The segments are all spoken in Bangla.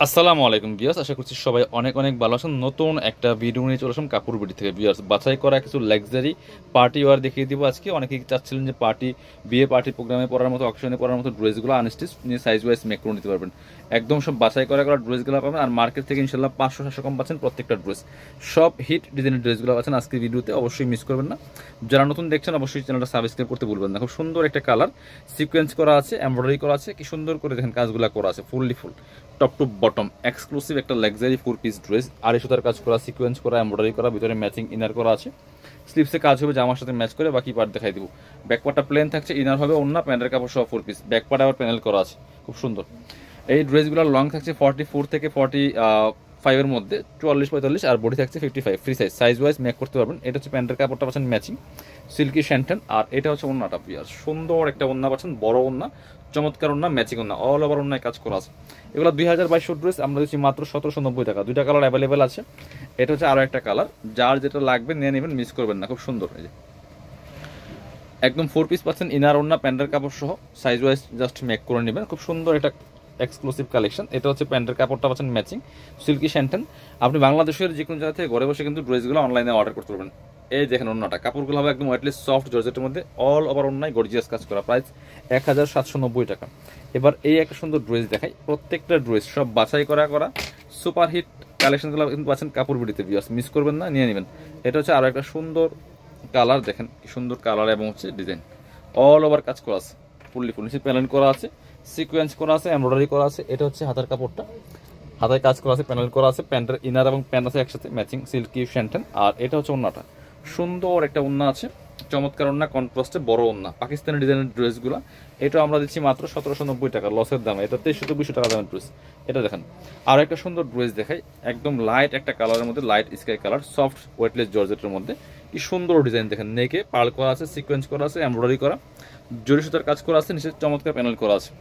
আসসালামু আলাইকুম ভিউয়ার্স, আশা করছি সবাই অনেক অনেক ভালো আছেন। নতুন একটা ভিডিও নিয়ে চলে আসলাম কাপড় বিডি থেকে। ভিউয়ার্স, বাছাই করা কিছু লাক্সারি পার্টি ওয়ার দেখিয়ে দিব আজকে। অনেকেই চাচ্ছিলেন যে বিয়ে পার্টি প্রোগ্রামে পরার মতো, অকেশনে পরার মতো ড্রেসগুলো আনস্টিচ নিয়ে সাইজ ওয়াইজ মেক করে নিতে পারবেন। একদম সব বাছাই করা ড্রেসগুলো পাবেন। আর মার্কেট থেকে ইনশাল্লাহ 500-700 কম পাচ্ছেন প্রত্যেকটা ড্রেস। সব হিট ডিজাইনের ড্রেসগুলো পাচ্ছেন আজকের ভিডিওতে, অবশ্যই মিস করবেন না। যারা নতুন দেখছেন অবশ্যই চ্যানেলটা সাবস্ক্রাইব করতে ভুলবেন না। খুব সুন্দর একটা কালার, সিকোয়েন্স করা আছে, এমব্রয়ডারি করা আছে, কি সুন্দর করে দেখেন কাজগুলো করা আছে, fully full top to bottom exclusive একটা লাক্সারি 4 পিস ড্রেস। আড়াই সুতার কাজ করা, সিকোয়েন্স করা, এমব্রয়ডারি করা, ভিতরে ম্যাচিং ইনার করা আছে। স্লিপসে কাজ হবে জামার সাথে ম্যাচ করে, বাকি পার্ট দেখাই দিব। ব্যাকপার্টটা প্লেন থাকছে, ইনার হবে অন্য, প্যান্টের কাপড় সহ 4 পিস। ব্যাকপার্ট আবার প্যানেল করা আছে, খুব সুন্দর। এই ড্রেসগুলোর লং থাকছে 44 থেকে 45 এর মধ্যে, 44-45, আর বডি থাকছে 55 free size. Size wise make করতে পারবেন। এটা হচ্ছে প্যান্টের কাপড়টা পাচ্ছেন ম্যাচিং সিল্কি শ্যান্টেন, আর এটা হচ্ছে ওন্নাটা। পিয়ার সুন্দর একটা ওন্না পাচ্ছেন, বড় ওন্না, চমৎকার ওন্না, ম্যাচিং ওন্না, অল ওভার ওন্নায় কাজ করা আছে। এগুলো 2022 ড্রেস আমরা দিচ্ছি মাত্র 1790 টাকা। দুইটা কালার অ্যাভেলেবেল আছে। এটা হচ্ছে আরও একটা কালার, যার যেটা লাগবে নিয়ে নেবেন, মিস করবেন না। খুব সুন্দর, এই যে একদম 4 পিস পাচ্ছেন, ইনার ওন্না, প্যান্টের কাপড় সহ। সাইজ ওয়াইজ জাস্ট মেক করে নেবেন। খুব সুন্দর একটা এক্সক্লুসিভ কালেকশন। এটা হচ্ছে প্যান্টের কাপড়টা পাচ্ছেন ম্যাচিং সিল্কি শ্যান্টেন। আপনি বাংলাদেশের যে কোনো জায়গা থেকে ঘরে বসে কিন্তু ড্রেসগুলো অনলাইনে অর্ডার করতে পারবেন। এই দেখেন ওন্নাটা, কাপড়গুলো হবে একদম ওয়েটলেস সফট জর্জেটের মধ্যে, অল ওভার ওন্নায় গর্জিয়াস কাজ করা। প্রাইস 1790 টাকা। এবার এই একটা সুন্দর ড্রেস দেখাই। প্রত্যেকটা ড্রেস সব বাছাই করা সুপার হিট কালেকশনগুলো কিন্তু পাচ্ছেন কাপড় বিডিতে। ভিউয়ার্স, মিস করবেন না, নিয়ে নেবেন। এটা হচ্ছে আরও একটা সুন্দর কালার, দেখেন কি সুন্দর কালার এবং হচ্ছে ডিজাইন, অল ওভার কাজ করা আছে, ফুললি ফুল। নিচে প্যানেল করা আছে, সিকোয়েন্স করা আছে, এমব্রয়ডারি করা আছে। এটা হচ্ছে হাতার কাপড়টা, হাতায় কাজ করা আছে, প্যানেল করা আছে, প্যান্টের ইনার এবং প্যান্ট আছে একসাথে ম্যাচিং সিল্কি শ্যান্টেন। আর এটা হচ্ছে ওন্নাটা, সুন্দর একটা ওন্না আছে, চমৎকার ওন্না, কন্ট্রাস্টে বড় ওন্না, পাকিস্তানি ডিজাইনের ড্রেসগুলো। এটা আমরা দিচ্ছি মাত্র 1790 টাকা লসের দামে। এটা 2300-2200 টাকা দামের ড্রেস। এটা দেখেন আর একটা সুন্দর ড্রেস দেখাই, একদম লাইট একটা কালারের মধ্যে, light sky colour, soft weightless জর্জেটের মধ্যে। কি সুন্দর ডিজাইন দেখেন, নেকে পার্ল করা আছে, সিকোয়েন্স করা আছে, এমব্রয়ডারি করা, জরি সুতার কাজ করা আছে, নিচে চমৎকার প্যানেল করা আছে।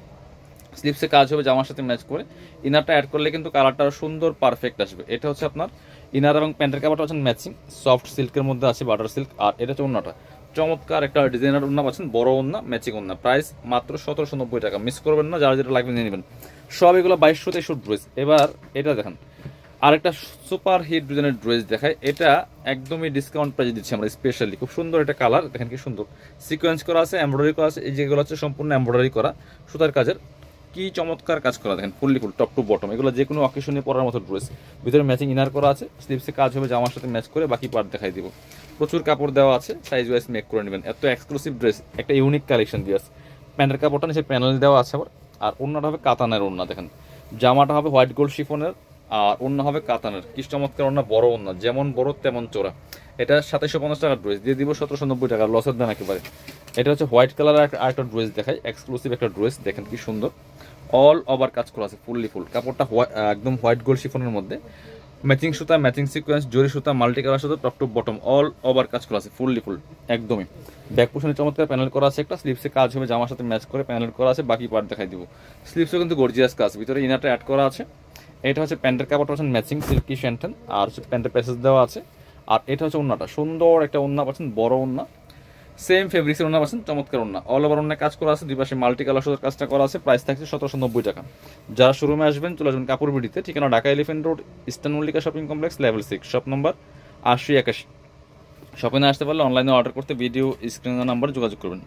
স্লিপসে কাজ হবে জামার সাথে ম্যাচ করে। ইনারটা অ্যাড করলে কিন্তু কালারটা সুন্দর পারফেক্ট আসবে। এটা হচ্ছে আপনার ইনার এবং প্যান্টের কাপড়টা হচ্ছেন ম্যাচিং সফট সিল্কের মধ্যে আছে, বাটার সিল্ক। আর এটা হচ্ছে ওন্নাটা, চমৎকার একটা ডিজাইনার ওন্না পাচ্ছেন, বড় ওন্না, ম্যাচিং ওন্না। প্রাইস মাত্র 1790 টাকা। মিস করবেন না, যারা যেটা লাগবে নিয়ে নেবেন। সব এগুলো 2200-2300 ড্রেস। এবার এটা দেখেন, আরেকটা সুপার হিট ডিজাইনের ড্রেস দেখায়। এটা একদমই ডিসকাউন্ট প্রাইসে দিচ্ছি আমরা স্পেশালি। খুব সুন্দর একটা কালার, দেখেন কি সুন্দর সিকোয়েন্স করা আছে, এমব্রয়ডারি করা আছে। এই যেগুলো হচ্ছে সম্পূর্ণ এমব্রয়ডারি করা সুতার কাজের, কি চমৎকার কাজ করা, দেখেন fully full top to bottom. এগুলো যে কোনো অকেশনে পরার মতো ড্রেস। ভিতরে ম্যাচিং ইনার করা আছে, স্লিপসে কাজ হবে জামার সাথে ম্যাচ করে, বাকি পার্ট দেখাই দিব। প্রচুর কাপড় দেওয়া আছে, সাইজ ওয়াইজ মেক করে নেবেন। এত এক্সক্লুসিভ ড্রেস, একটা ইউনিক কালেকশন দিয়ে আছে। প্যান্টের কাপড়টা নিচে প্যানেল দেওয়া আছে আবার। আর ওন্নাটা হবে কাতানের ওন্না, দেখেন জামাটা হবে হোয়াইট গোল্ড শিফনের, আর ওন্না হবে কাতানের। কি চমৎকার ওন্না, বড় ওন্না, যেমন বড় তেমন চোরা। এটা 2750 টাকার ড্রেস, দিয়ে দিব 1790 টাকা লসের দাম একেবারে। এটা হচ্ছে হোয়াইট কালারের আরেকটা ড্রেস দেখাই, এক্সক্লুসিভ একটা ড্রেস, দেখেন কি সুন্দর, অল ওভার কাজ করা আছে, ফুললি ফুল। কাপড়টা একদম হোয়াইট গোল্ড শিফনের মধ্যে, ম্যাচিং সুতা, ম্যাচিং সিকোয়েন্স, জরি সুতা, মাল্টি কালার সুতা, top to bottom all over কাজ করা আছে, ফুললি ফুল একদমই। ব্যাক পোশনে চমৎকার প্যানেল করা আছে একটা, স্লিপসে কাজ হবে জামার সাথে ম্যাচ করে, প্যানেল করা আছে, বাকি পার্ট দেখাই দিব। স্লিপসও কিন্তু গর্জিয়াস কাজ, ভিতরে ইনারটা অ্যাড করা আছে। এটা হচ্ছে প্যান্টের কাপড়টা পাচ্ছেন ম্যাচিং সিল্কি শ্যান্টেন, আর হচ্ছে প্যান্টের প্যাসেজ দেওয়া আছে। আর এটা হচ্ছে ওন্নাটা, সুন্দর একটা ওন্না পাচ্ছেন, বড় ওন্না, সেম ফেব্রিক্সের ওন্না পাচ্ছেন, চমৎকার ওন্না, অল ওভার ওন্নায় কাজ করা আছে, দুই পাশে মাল্টি কালার সুতার কাজটা করা আছে। প্রাইস থাকছে 1790 টাকা। যারা শোরুমে আসবেন চলে আসবেন কাপড় বিডিতে, ঠিকানা Dhaka elephant road, eastern Mallika shopping complex, level 6, shop number 8081। শপে না আসতে পারলে অনলাইনে অর্ডার করতে ভিডিও স্ক্রিনের নাম্বারে যোগাযোগ করবেন।